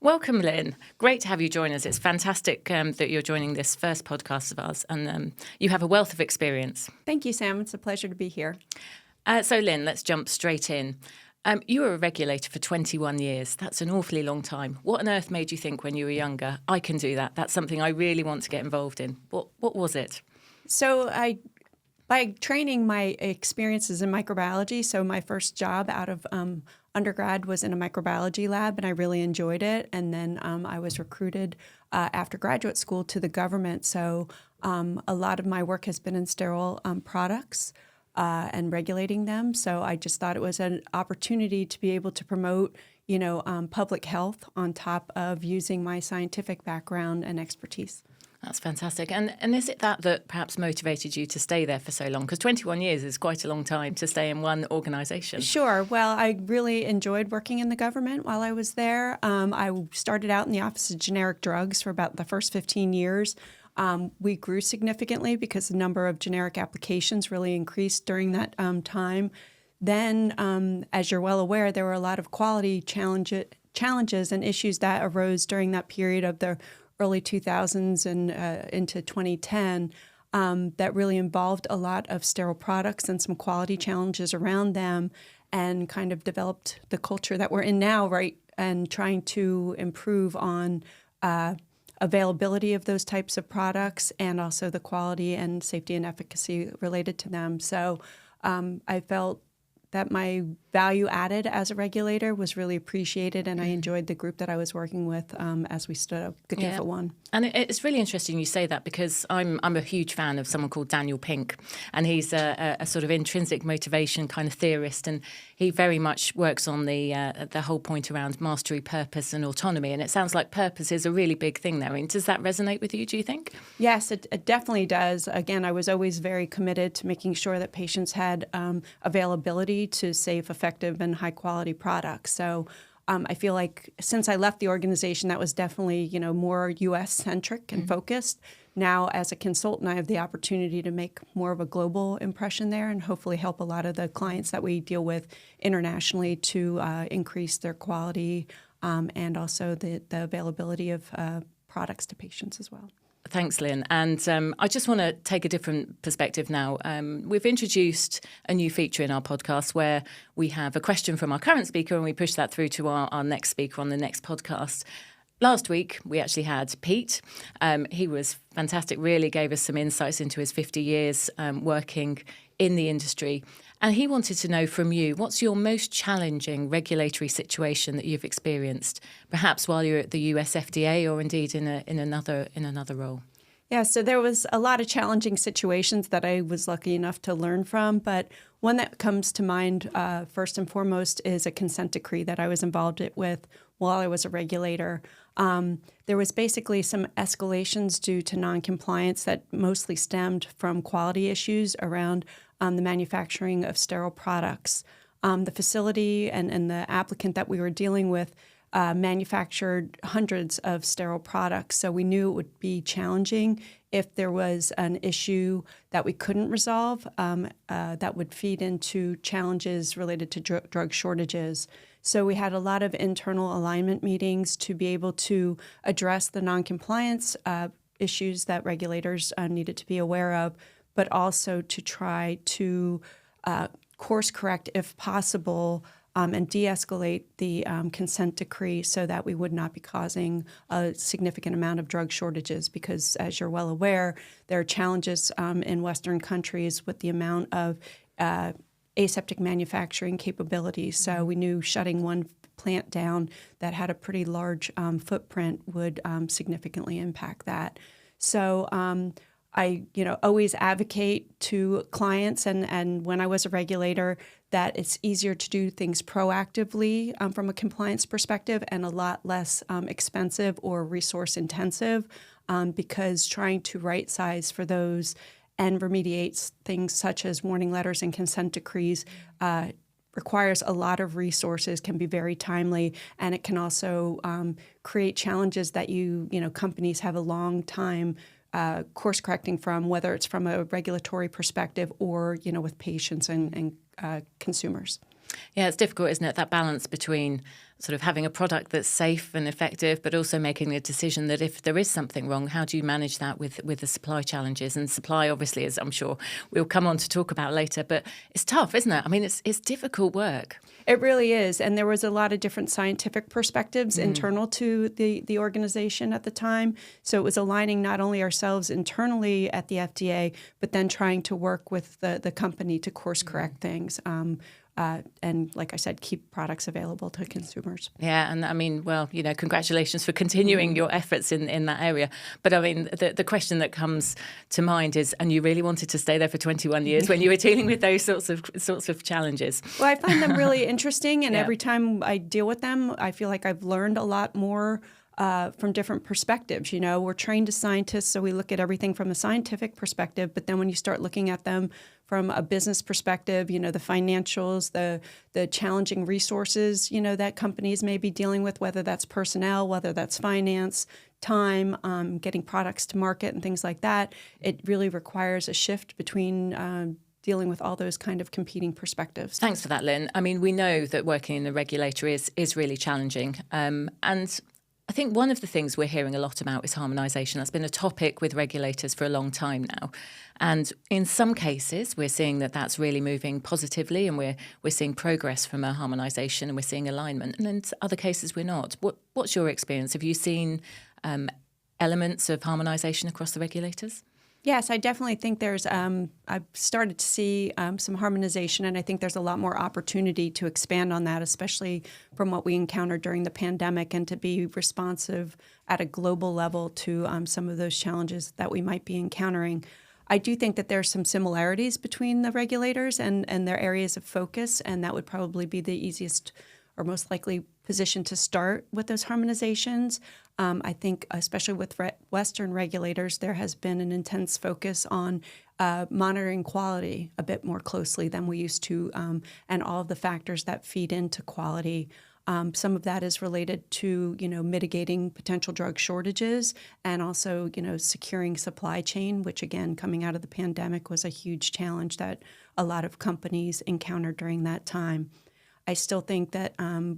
Welcome, Lynne. Great to have you join us. It's fantastic that you're joining this first podcast of ours, and you have a wealth of experience. Thank you, Sam. It's a pleasure to be here. So, Lynne, let's jump straight in. You were a regulator for 21 years. That's an awfully long time. What on earth made you think when you were younger, I can do that? That's something I really want to get involved in. What was it? So by training, my experiences in microbiology, so my first job out of undergrad was in a microbiology lab, and I really enjoyed it. And then I was recruited after graduate school to the government. So a lot of my work has been in sterile products and regulating them. So I just thought it was an opportunity to be able to promote, public health on top of using my scientific background and expertise. That's fantastic. And is it that perhaps motivated you to stay there for so long? Because 21 years is quite a long time to stay in one organisation. Sure. Well, I really enjoyed working in the government while I was there. I started out in the Office of Generic Drugs for about the first 15 years. We grew significantly because the number of generic applications really increased during that time. Then, as you're well aware, there were a lot of quality challenges and issues that arose during that period of the early 2000s and into 2010 that really involved a lot of sterile products and some quality challenges around them, and kind of developed the culture that we're in now, right? And trying to improve on availability of those types of products and also the quality and safety and efficacy related to them. So I felt that my value added as a regulator was really appreciated, and I enjoyed the group that I was working with as we stood up GDFA 1. And it's really interesting you say that, because I'm a huge fan of someone called Daniel Pink, and he's a sort of intrinsic motivation kind of theorist, and he very much works on the whole point around mastery, purpose and autonomy, and it sounds like purpose is a really big thing there. I mean, does that resonate with you, do you think? Yes, it definitely does. Again, I was always very committed to making sure that patients had availability to safe, effective, and high-quality products. So I feel like since I left the organization, that was definitely, more U.S.-centric and focused. Now, as a consultant, I have the opportunity to make more of a global impression there and hopefully help a lot of the clients that we deal with internationally to increase their quality and also the availability of products to patients as well. Thanks, Lynne. And I just want to take a different perspective now. We've introduced a new feature in our podcast where we have a question from our current speaker and we push that through to our next speaker on the next podcast. Last week, we actually had Pete. He was fantastic, really gave us some insights into his 50 years working in the industry. And he wanted to know from you, what's your most challenging regulatory situation that you've experienced, perhaps while you're at the US FDA or indeed in another role? Yeah, so there was a lot of challenging situations that I was lucky enough to learn from, but one that comes to mind first and foremost is a consent decree that I was involved with while I was a regulator. There was basically some escalations due to noncompliance that mostly stemmed from quality issues around the manufacturing of sterile products. The facility and the applicant that we were dealing with manufactured hundreds of sterile products, so we knew it would be challenging if there was an issue that we couldn't resolve that would feed into challenges related to drug shortages. So we had a lot of internal alignment meetings to be able to address the noncompliance issues that regulators needed to be aware of, but also to try to course correct if possible and de-escalate the consent decree so that we would not be causing a significant amount of drug shortages, because as you're well aware, there are challenges in Western countries with the amount of aseptic manufacturing capabilities. So we knew shutting one plant down that had a pretty large footprint would significantly impact that. So I always advocate to clients and when I was a regulator that it's easier to do things proactively from a compliance perspective and a lot less expensive or resource intensive because trying to right size for those and remediate things such as warning letters and consent decrees requires a lot of resources, can be very timely, and it can also create challenges that companies have a long time course correcting from, whether it's from a regulatory perspective or with patients and consumers. Yeah, it's difficult, isn't it? That balance between sort of having a product that's safe and effective, but also making a decision that if there is something wrong, how do you manage that with the supply challenges? And supply, obviously, as I'm sure we'll come on to talk about later, but it's tough, isn't it? I mean, it's difficult work. It really is. And there was a lot of different scientific perspectives internal to the organization at the time. So it was aligning not only ourselves internally at the FDA, but then trying to work with the company to course correct things. And like I said, keep products available to consumers. Yeah, and I mean, well, congratulations for continuing your efforts in that area. But I mean, the question that comes to mind is, and you really wanted to stay there for 21 years when you were dealing with those sorts of challenges. Well, I find them really interesting, and every time I deal with them, I feel like I've learned a lot more from different perspectives. We're trained as scientists, so we look at everything from a scientific perspective, but then when you start looking at them from a business perspective, the financials, the challenging resources, that companies may be dealing with, whether that's personnel, whether that's finance, time, getting products to market and things like that, it really requires a shift between dealing with all those kind of competing perspectives. Thanks for that, Lynne. I mean, we know that working in the regulator is really challenging. And I think one of the things we're hearing a lot about is harmonization. That's been a topic with regulators for a long time now. And in some cases, we're seeing that that's really moving positively, and we're seeing progress from a harmonization, and we're seeing alignment. And in other cases, we're not. What's your experience? Have you seen elements of harmonization across the regulators? Yes, I definitely think there's, I've started to see some harmonization, and I think there's a lot more opportunity to expand on that, especially from what we encountered during the pandemic, and to be responsive at a global level to some of those challenges that we might be encountering. I do think that there's some similarities between the regulators and their areas of focus, and that would probably be the easiest or most likely position to start with those harmonizations. I think especially with Western regulators, there has been an intense focus on monitoring quality a bit more closely than we used to, and all of the factors that feed into quality. Some of that is related to, mitigating potential drug shortages, and also, securing supply chain, which again, coming out of the pandemic, was a huge challenge that a lot of companies encountered during that time. I still think that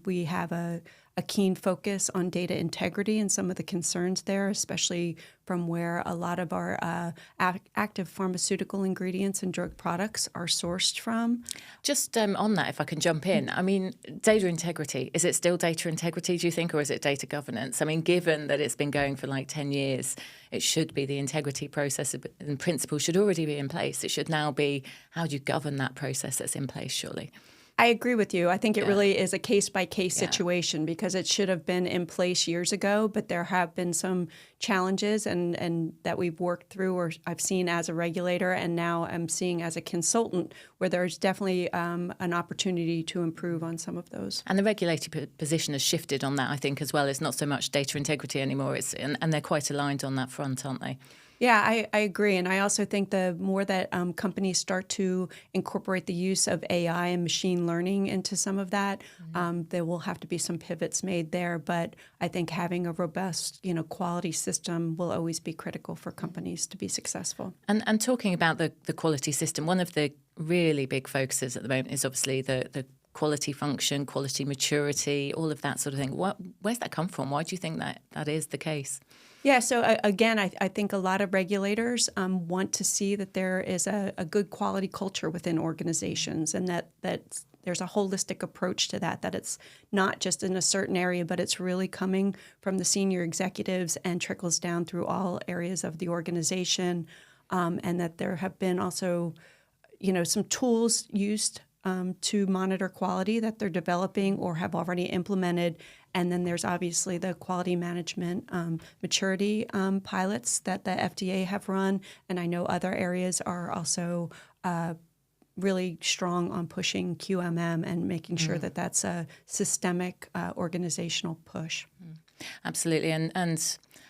we have a keen focus on data integrity and some of the concerns there, especially from where a lot of our active pharmaceutical ingredients and drug products are sourced from. Just on that, if I can jump in, I mean, data integrity, is it still data integrity, do you think, or is it data governance? I mean, given that it's been going for like 10 years, it should be the integrity process and principle should already be in place. It should now be, how do you govern that process that's in place, surely? I agree with you. I think it really is a case-by-case situation, because it should have been in place years ago, but there have been some challenges and that we've worked through, or I've seen as a regulator, and now I'm seeing as a consultant, where there's definitely an opportunity to improve on some of those. And the regulatory position has shifted on that, I think, as well. It's not so much data integrity anymore, and they're quite aligned on that front, aren't they? Yeah, I agree. And I also think the more that companies start to incorporate the use of AI and machine learning into some of that, there will have to be some pivots made there. But I think having a robust, quality system will always be critical for companies to be successful. And talking about the quality system, one of the really big focuses at the moment is obviously the quality function, quality maturity, all of that sort of thing. Where's that come from? Why do you think that is the case? Yeah, so again, I think a lot of regulators want to see that there is a good quality culture within organizations, and that there's a holistic approach to that it's not just in a certain area, but it's really coming from the senior executives and trickles down through all areas of the organization, and that there have been also, some tools used to monitor quality that they're developing or have already implemented. And then there's obviously the quality management maturity pilots that the FDA have run. And I know other areas are also really strong on pushing QMM and making sure that that's a systemic organizational push. Absolutely. And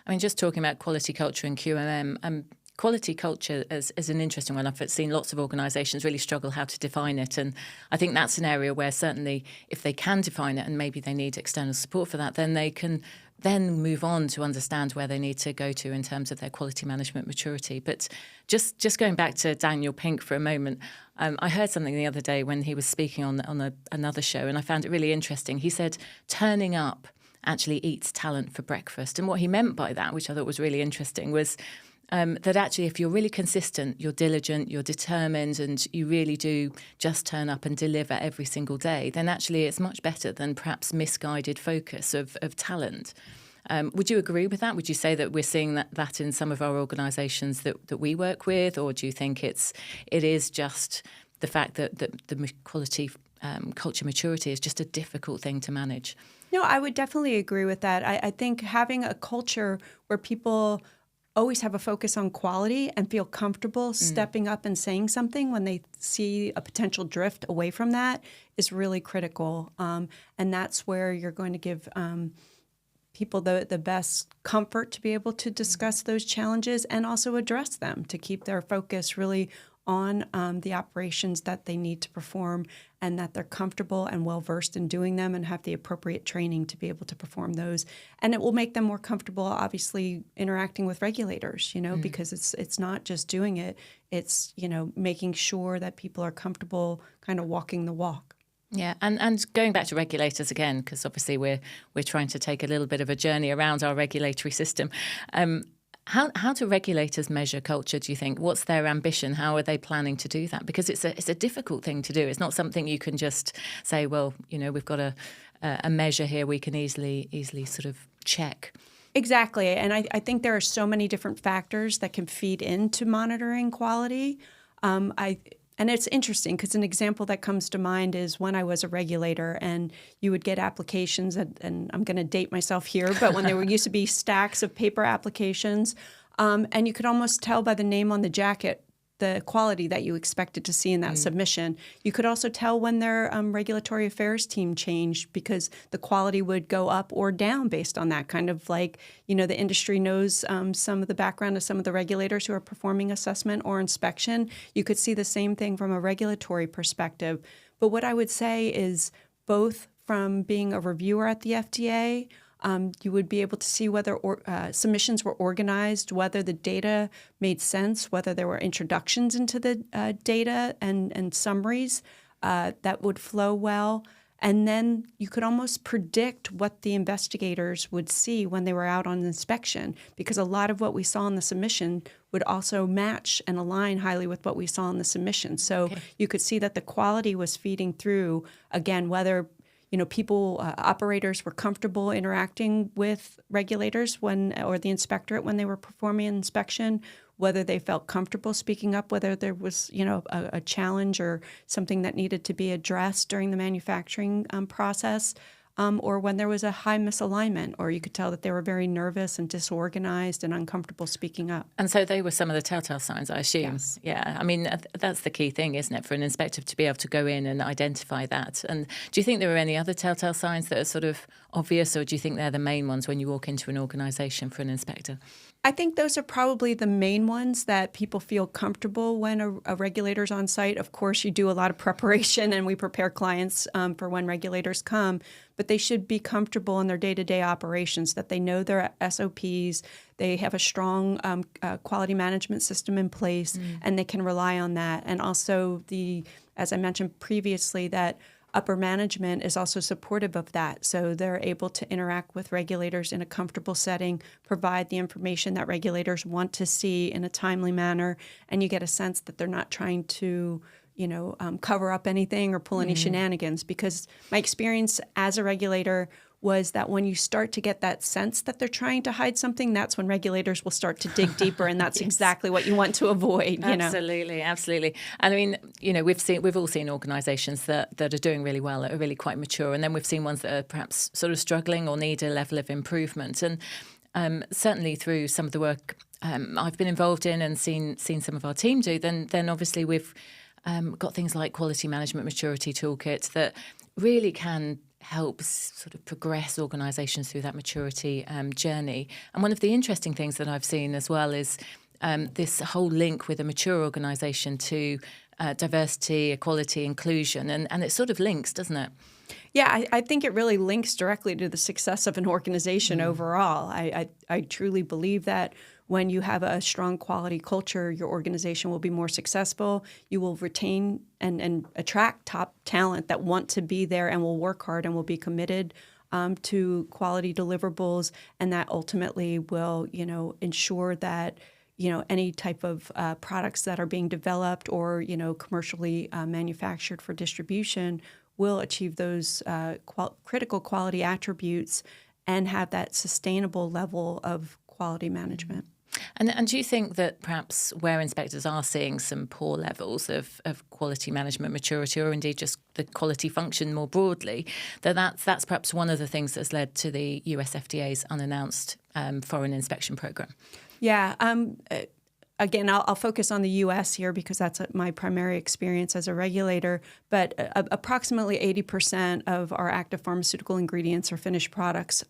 I mean, just talking about quality culture and QMM, quality culture is an interesting one. I've seen lots of organisations really struggle how to define it. And I think that's an area where certainly if they can define it, and maybe they need external support for that, then they can then move on to understand where they need to go to in terms of their quality management maturity. But just going back to Daniel Pink for a moment, I heard something the other day when he was speaking on another show, and I found it really interesting. He said, turning up actually eats talent for breakfast. And what he meant by that, which I thought was really interesting, was that actually if you're really consistent, you're diligent, you're determined, and you really do just turn up and deliver every single day, then actually it's much better than perhaps misguided focus of talent. Would you agree with that? Would you say that we're seeing that in some of our organisations that we work with, or do you think it is just the fact that the quality culture maturity is just a difficult thing to manage? No, I would definitely agree with that. I think having a culture where people always have a focus on quality and feel comfortable stepping up and saying something when they see a potential drift away from that is really critical. And that's where you're going to give people the best comfort to be able to discuss those challenges and also address them, to keep their focus really on the operations that they need to perform, and that they're comfortable and well-versed in doing them and have the appropriate training to be able to perform those. And it will make them more comfortable, obviously, interacting with regulators, because it's not just doing it, it's, making sure that people are comfortable kind of walking the walk. Yeah, and going back to regulators again, because obviously we're trying to take a little bit of a journey around our regulatory system. How do regulators measure culture, do you think? What's their ambition? How are they planning to do that? Because it's a difficult thing to do. It's not something you can just say, well, we've got a measure here we can easily sort of check. Exactly. And I think there are so many different factors that can feed into monitoring quality. And it's interesting because an example that comes to mind is when I was a regulator and you would get applications, and I'm going to date myself here, but when there used to be stacks of paper applications, and you could almost tell by the name on the jacket the quality that you expected to see in that submission. You could also tell when their regulatory affairs team changed because the quality would go up or down based on that, kind of like, the industry knows some of the background of some of the regulators who are performing assessment or inspection. You could see the same thing from a regulatory perspective. But what I would say is both from being a reviewer at the FDA, you would be able to see whether submissions were organized, whether the data made sense, whether there were introductions into the data and summaries that would flow well. And then you could almost predict what the investigators would see when they were out on inspection, because a lot of what we saw in the submission would also match and align highly with what we saw in the submission. So you could see that the quality was feeding through, again, whether people, operators were comfortable interacting with regulators or the inspectorate when they were performing an inspection, whether they felt comfortable speaking up, whether there was, a challenge or something that needed to be addressed during the manufacturing process, or when there was a high misalignment, or you could tell that they were very nervous and disorganized and uncomfortable speaking up. And so they were some of the telltale signs, I assume. Yes. Yeah. I mean, that's the key thing, isn't it, for an inspector to be able to go in and identify that. And do you think there are any other telltale signs that are sort of obvious, or do you think they're the main ones when you walk into an organisation for an inspector? I think those are probably the main ones that people feel comfortable when a regulator's on site. Of course, you do a lot of preparation, and we prepare clients for when regulators come, but they should be comfortable in their day-to-day operations, that they know their SOPs, they have a strong quality management system in place, and they can rely on that. And also, as I mentioned previously, that upper management is also supportive of that. So they're able to interact with regulators in a comfortable setting, provide the information that regulators want to see in a timely manner, and you get a sense that they're not trying to cover up anything or pull any shenanigans. Because my experience as a regulator was that when you start to get that sense that they're trying to hide something, that's when regulators will start to dig deeper, and that's exactly what you want to avoid. Absolutely. And I mean, we've all seen organisations that are doing really well, that are really quite mature, and then we've seen ones that are perhaps sort of struggling or need a level of improvement. And certainly through some of the work I've been involved in and seen some of our team do, then obviously we've got things like quality management maturity toolkits that really can help sort of progress organisations through that maturity journey. And one of the interesting things that I've seen as well is this whole link with a mature organisation to diversity, equality, inclusion, and it sort of links, doesn't it? Yeah, I think it really links directly to the success of an organization overall. I truly believe that when you have a strong quality culture, your organization will be more successful. You will retain and attract top talent that want to be there and will work hard and will be committed to quality deliverables, and that ultimately will, ensure that any type of products that are being developed or, commercially manufactured for distribution will achieve those critical quality attributes and have that sustainable level of quality management. And do you think that perhaps where inspectors are seeing some poor levels of quality management maturity, or indeed just the quality function more broadly, that's perhaps one of the things that's led to the US FDA's unannounced foreign inspection program? Yeah. Again, I'll focus on the U.S. here because that's my primary experience as a regulator, but approximately 80% of our active pharmaceutical ingredients or finished products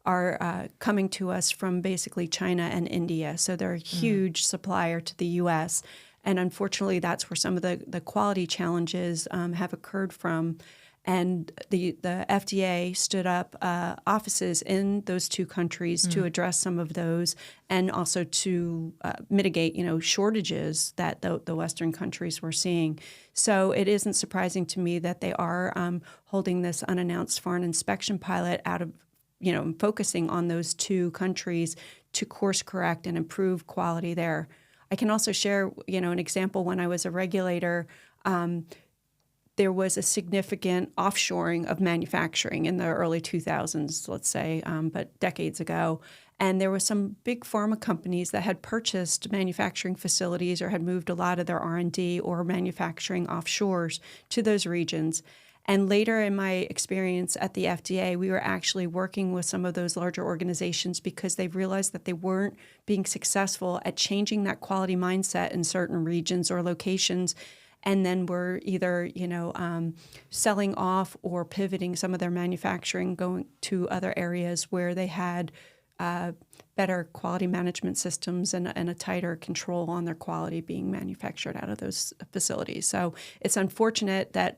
are coming to us from basically China and India. So they're a huge supplier to the U.S. And unfortunately, that's where some of the quality challenges have occurred from. And the FDA stood up offices in those two countries to address some of those, and also to mitigate, shortages that the Western countries were seeing. So it isn't surprising to me that they are holding this unannounced foreign inspection pilot out of, focusing on those two countries to course correct and improve quality there. I can also share, an example. When I was a regulator, there was a significant offshoring of manufacturing in the early 2000s, let's say, but decades ago. And there were some big pharma companies that had purchased manufacturing facilities or had moved a lot of their R&D or manufacturing offshores to those regions. And later in my experience at the FDA, we were actually working with some of those larger organizations because they realized that they weren't being successful at changing that quality mindset in certain regions or locations, and then were either, selling off or pivoting some of their manufacturing, going to other areas where they had better quality management systems and a tighter control on their quality being manufactured out of those facilities. So it's unfortunate that,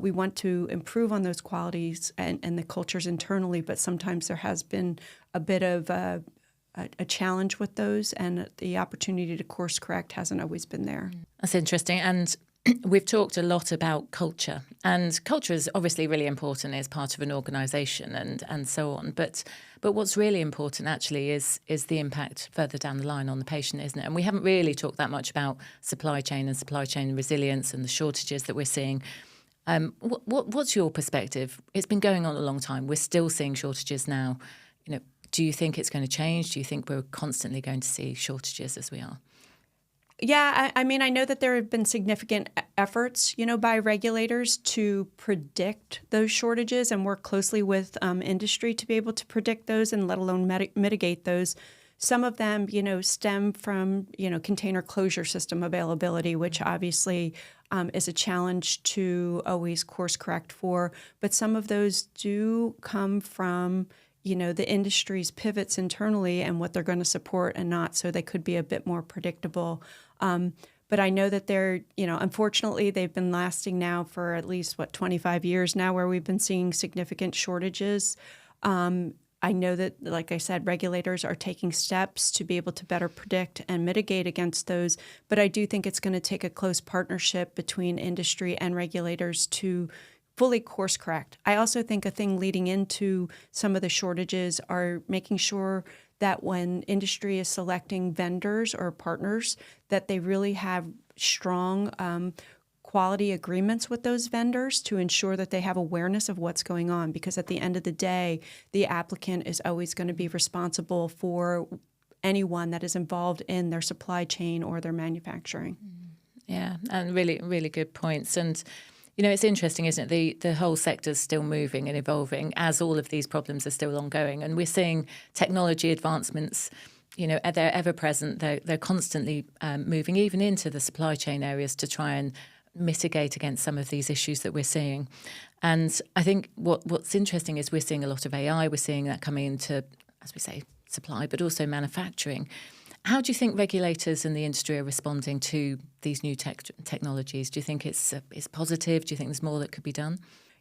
we want to improve on those qualities and the cultures internally, but sometimes there has been a bit of a challenge with those, and the opportunity to course correct hasn't always been there. That's interesting. And we've talked a lot about culture, and culture is obviously really important as part of an organisation and so on. But what's really important actually is the impact further down the line on the patient, isn't it? And we haven't really talked that much about supply chain and supply chain resilience and the shortages that we're seeing. What's your perspective? It's been going on a long time. We're still seeing shortages now. Do you think it's going to change? Do you think we're constantly going to see shortages as we are? Yeah, I mean, I know that there have been significant efforts, by regulators to predict those shortages and work closely with industry to be able to predict those and let alone mitigate those. Some of them, stem from, container closure system availability, which obviously is a challenge to always course correct for. But some of those do come from the industry's pivots internally and what they're going to support and not, so they could be a bit more predictable. But I know that they're, unfortunately, they've been lasting now for at least, 25 years now, where we've been seeing significant shortages. I know that, like I said, regulators are taking steps to be able to better predict and mitigate against those. But I do think it's going to take a close partnership between industry and regulators to fully course correct. I also think a thing leading into some of the shortages are making sure that when industry is selecting vendors or partners, that they really have strong quality agreements with those vendors to ensure that they have awareness of what's going on. Because at the end of the day, the applicant is always going to be responsible for anyone that is involved in their supply chain or their manufacturing. Yeah, and really, really good points. And it's interesting, isn't it? The whole sector's still moving and evolving as all of these problems are still ongoing. And we're seeing technology advancements, they're ever present. They're constantly moving even into the supply chain areas to try and mitigate against some of these issues that we're seeing. And I think what's interesting is we're seeing a lot of AI. We're seeing that coming into, as we say, supply, but also manufacturing. How do you think regulators and the industry are responding to these new technologies? Do you think it's positive? Do you think there's more that could be done?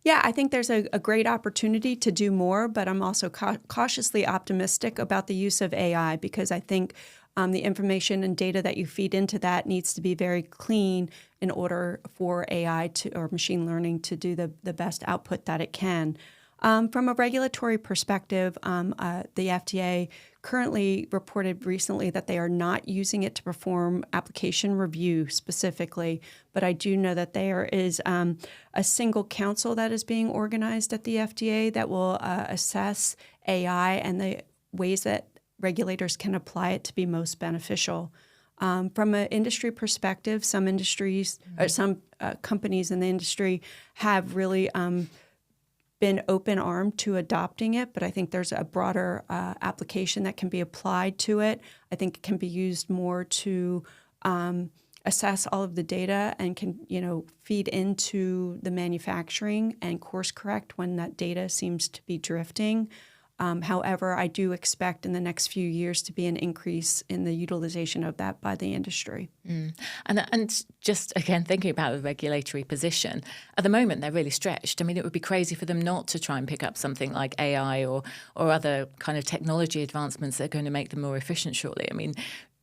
Yeah, I think there's a great opportunity to do more, but I'm also cautiously optimistic about the use of AI because I think the information and data that you feed into that needs to be very clean in order for AI or machine learning to do the best output that it can. From a regulatory perspective, the FDA currently reported recently that they are not using it to perform application review specifically, but I do know that there is a single council that is being organized at the FDA that will assess AI and the ways that regulators can apply it to be most beneficial. From an industry perspective, some industries, or some companies in the industry have really been open-armed to adopting it, but I think there's a broader application that can be applied to it. I think it can be used more to assess all of the data and can, feed into the manufacturing and course correct when that data seems to be drifting. However, I do expect in the next few years to be an increase in the utilization of that by the industry. And just, again, thinking about the regulatory position, at the moment they're really stretched. I mean, it would be crazy for them not to try and pick up something like AI or other kind of technology advancements that are going to make them more efficient shortly. I mean,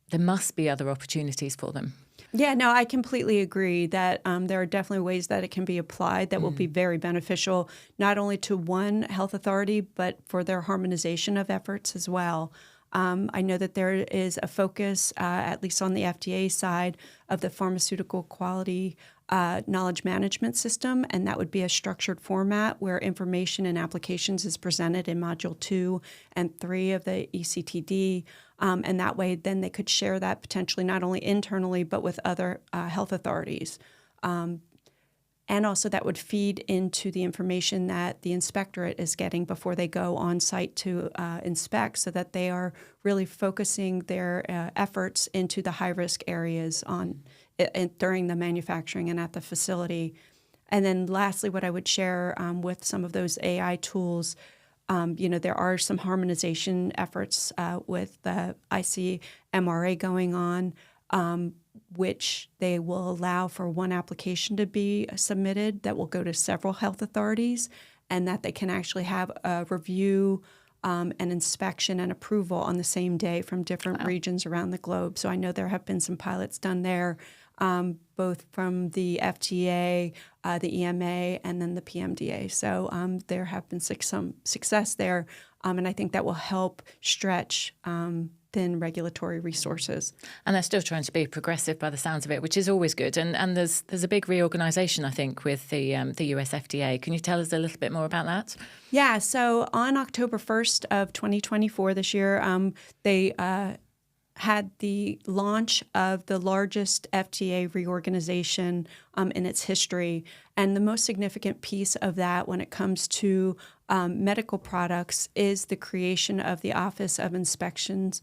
there must be other opportunities for them. Yeah, no, I completely agree that there are definitely ways that it can be applied that will be very beneficial, not only to one health authority, but for their harmonization of efforts as well. I know that there is a focus, at least on the FDA side, of the pharmaceutical quality knowledge management system, and that would be a structured format where information and applications is presented in Module 2 and 3 of the ECTD. And that way, then they could share that potentially not only internally, but with other health authorities. And also that would feed into the information that the inspectorate is getting before they go on site to inspect so that they are really focusing their efforts into the high-risk areas during the manufacturing and at the facility. And then lastly, what I would share with some of those AI tools, there are some harmonization efforts with the ICMRA going on, which they will allow for one application to be submitted that will go to several health authorities, and that they can actually have a review, an inspection, and approval on the same day from different regions around the globe. So I know there have been some pilots done there, both from the FDA, the EMA, and then the PMDA. So there have been some success there, and I think that will help stretch thin regulatory resources. And they're still trying to be progressive by the sounds of it, which is always good. And there's a big reorganization, I think, with the US FDA. Can you tell us a little bit more about that? Yeah, so on October 1st of 2024 this year, they had the launch of the largest FDA reorganization in its history. And the most significant piece of that when it comes to medical products is the creation of the Office of Inspections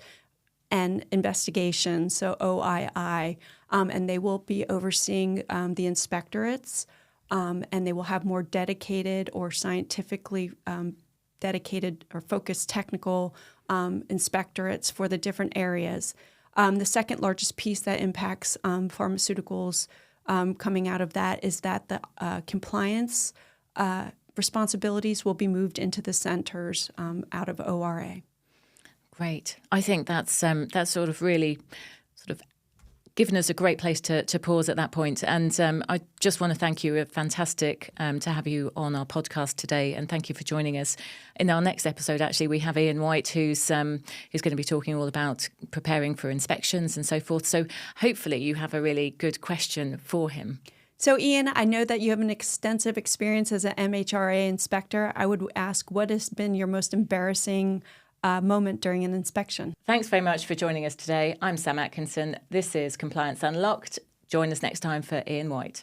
and Investigation, so OII. And they will be overseeing the inspectorates, and they will have more dedicated or scientifically dedicated or focused technical inspectorates for the different areas. The second largest piece that impacts pharmaceuticals coming out of that is that the compliance responsibilities will be moved into the centers out of ORA. Great. I think that's sort of really given us a great place to pause at that point. And I just want to thank you. Fantastic to have you on our podcast today. And thank you for joining us. In our next episode, actually, we have Ian White, who's going to be talking all about preparing for inspections and so forth. So hopefully you have a really good question for him. So, Ian, I know that you have an extensive experience as an MHRA inspector. I would ask, what has been your most embarrassing moment during an inspection? Thanks very much for joining us today. I'm Sam Atkinson. This is Compliance Unlocked. Join us next time for Ian White.